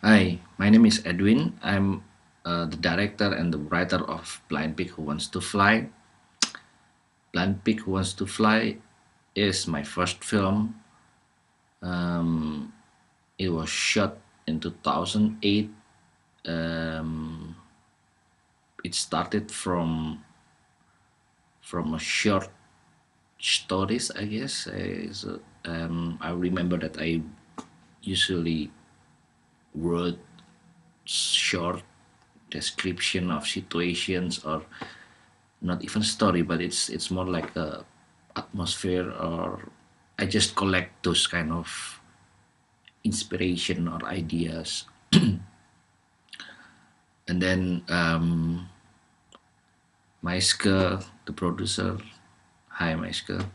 Hi, my name is Edwin. I'm the director and the writer of Blind Pig Who Wants to Fly. Blind Pig Who Wants to Fly is my first film. Um, it was shot in 2008. Um, it started from a short stories, I guess. I remember that I usually wrote short description of situations, or not even story, but it's more like a atmosphere, or I just collect those kind of inspiration or ideas. And then Maiske, the producer, hi Maiske,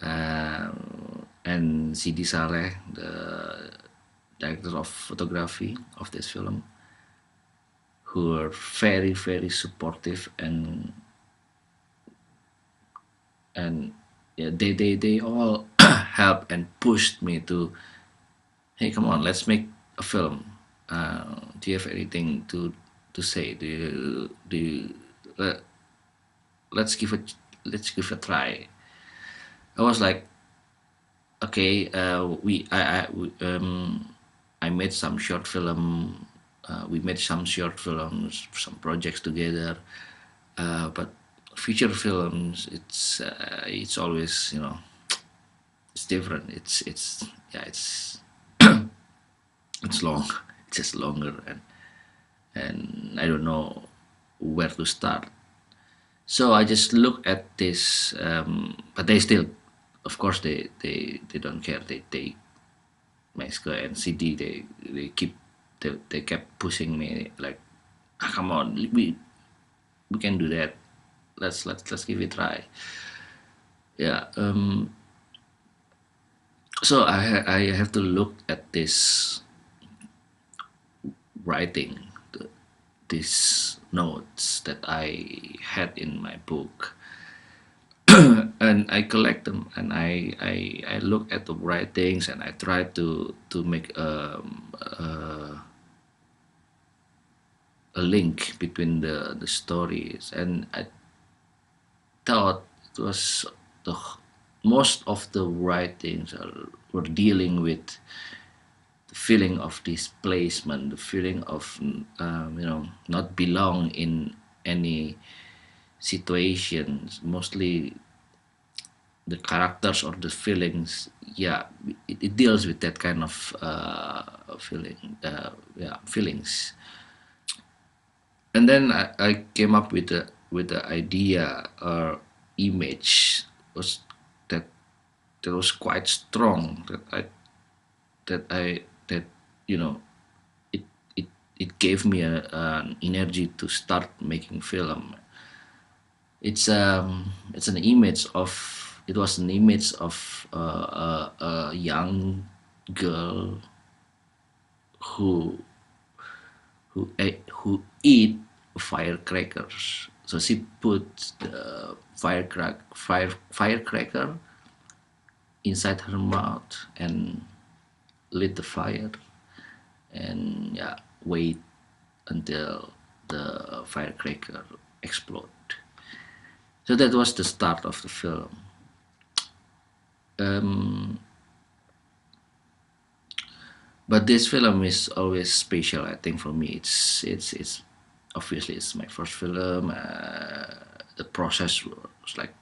and CD Saleh, the director of photography of this film, who are very supportive, and yeah, they all helped and pushed me to, hey, come on, let's make a film. Do you have anything to say? Let, let's give it let's give a try. I was like, okay, I made some short film. We made some short films, some projects together. But feature films, it's always, it's different. It's yeah, it's long. It's just longer, and I don't know where to start. So I just look at this, but they still, of course, they don't care. They Mexico and CD, they kept pushing me like, ah, come on, we can do that. Let's give it a try. Yeah. So I have to look at this writing, these notes that I had in my book, and I collect them, and I look at the writings, and I try to make a link between the stories, and I thought it was the most of the writings were dealing with the feeling of displacement, the feeling of not belong in any situations. Mostly the characters or the feelings, yeah, it deals with that kind of feelings. And then I came up with the idea or image was that that was quite strong, that you know it it it gave me an energy to start making film. It's an image of it was an image of a young girl who who eat firecrackers. So she put the firecracker inside her mouth and lit the fire, and yeah, wait until the firecracker explode. So that was the start of the film. Um, but this film is always special. I think for me, it's obviously it's my first film. The process was like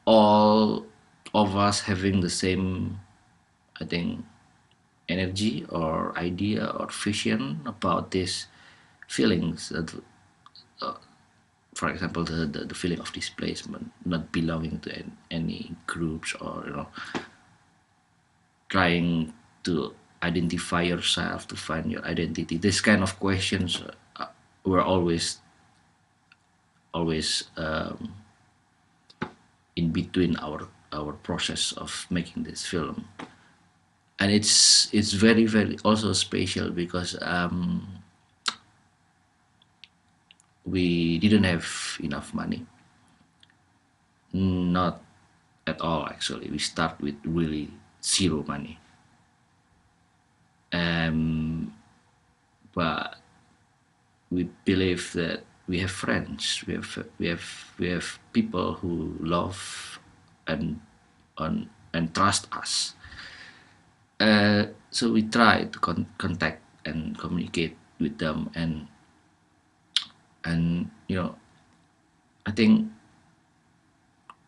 all of us having the same, I think, energy or idea or vision about these feelings. Uh, for example, the feeling of displacement, not belonging to any groups, or trying to identify yourself, to find your identity. This kind of questions were always in between our process of making this film. And it's very also special because we didn't have enough money, not at all. Actually, we start with really zero money. but we believe that we have friends, we have people who love and and trust us. So we try to contact and communicate with them, and I think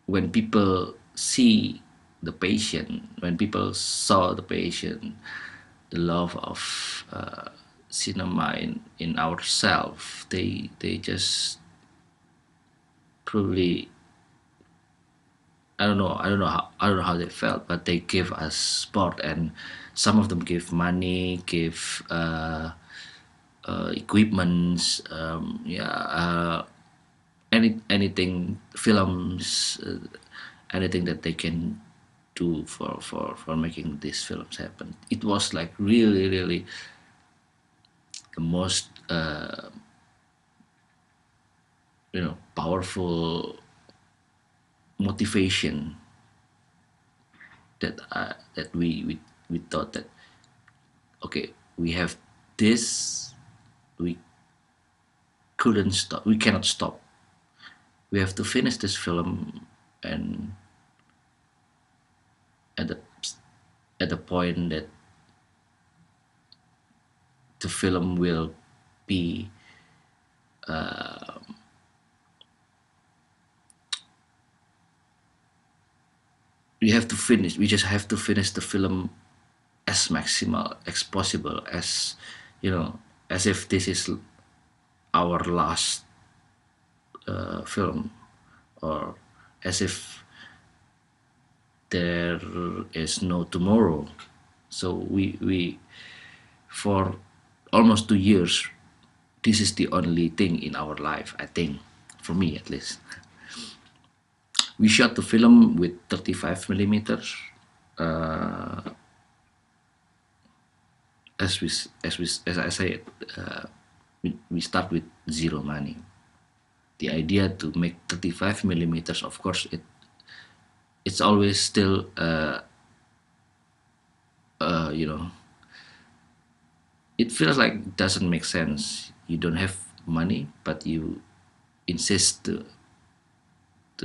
when people see the patient, when people saw the patient, the love of cinema in ourselves, they just probably, I don't know how they felt, but they gave us support, and some of them give money, give equipments, anything, films, anything that they can do for making these films happen. It was like really, really the most powerful motivation that we thought that, okay, we have this, we couldn't stop, we cannot stop, we have to finish this film, and at the point that the film will be we just have to finish the film as maximal as possible, as as if this is our last film, or as if there is no tomorrow. So we for almost 2 years, this is the only thing in our life, I think, for me at least. We shot the film with 35 millimeters. As I said, we start with zero money. The idea to make 35 millimeters, of course, it's always still it feels like it doesn't make sense. You don't have money, but you insist to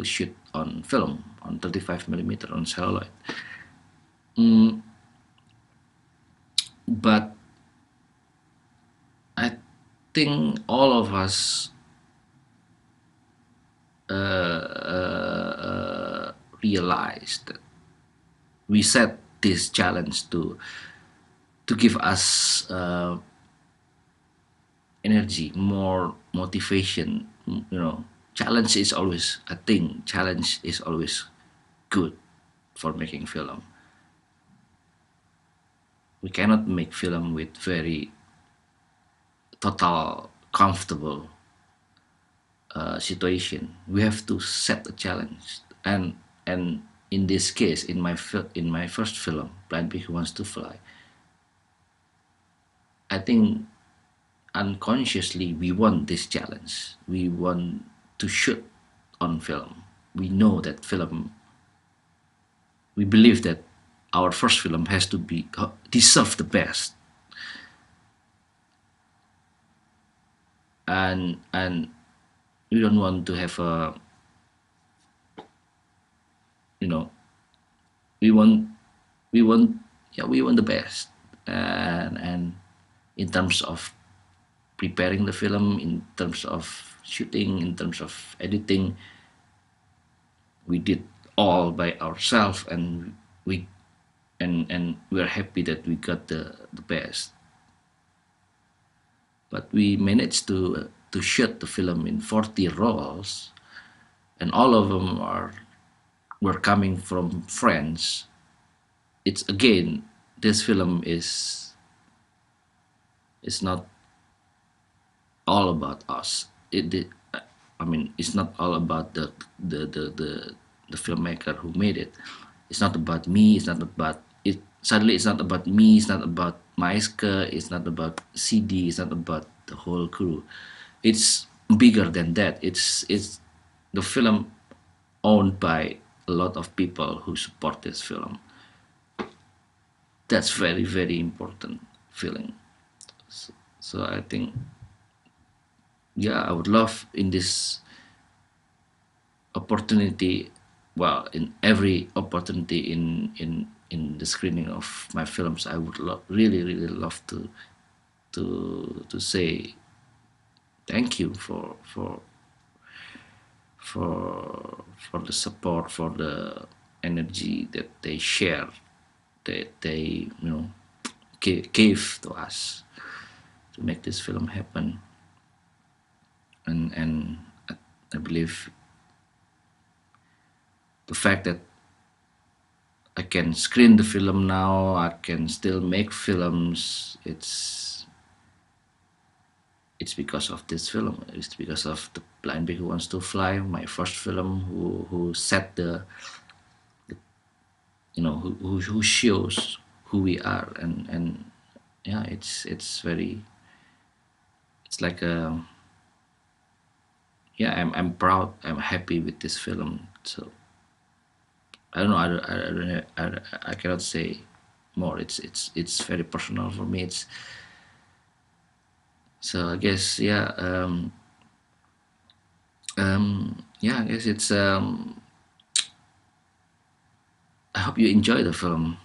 shoot on film, on 35 millimeter, on celluloid. But I think all of us realized that we set this challenge to give us energy, more motivation. Challenge is always a thing. Challenge is always good for making film. We cannot make film with very total comfortable situation. We have to set a challenge, and in this case, in my first film, Blind Pig Who Wants to Fly, I think unconsciously we want this challenge. We want to shoot on film. We know that film. We believe that our first film has to be deserve the best, and we don't want to have a we want the best, and in terms of preparing the film, in terms of shooting, in terms of editing, we did all by ourselves, and we're happy that we got the best. But we managed to shoot the film in 40 rolls, and all of them were coming from friends. It's again, this film is not all about us. It's not all about the filmmaker who made it. It's not about me. It's not about it. Suddenly, it's not about me. It's not about Maiske. It's not about CD. It's not about the whole crew. It's bigger than that. It's the film owned by a lot of people who support this film. That's very, very important feeling. So I think, yeah, I would love in this opportunity, well, in every opportunity in the screening of my films, I would really love to say thank you for the support, for the energy that they share, that they give to us to make this film happen. And I believe the fact that I can screen the film now, I can still make films. It's because of this film. It's because of the Blind Pig Who Wants to Fly, my first film, who set the who shows who we are, and yeah, it's very, it's like a, yeah, I'm proud, I'm happy with this film. So I don't know, I cannot say more. It's very personal for me. It's so I guess, yeah, yeah, I guess it's I hope you enjoy the film.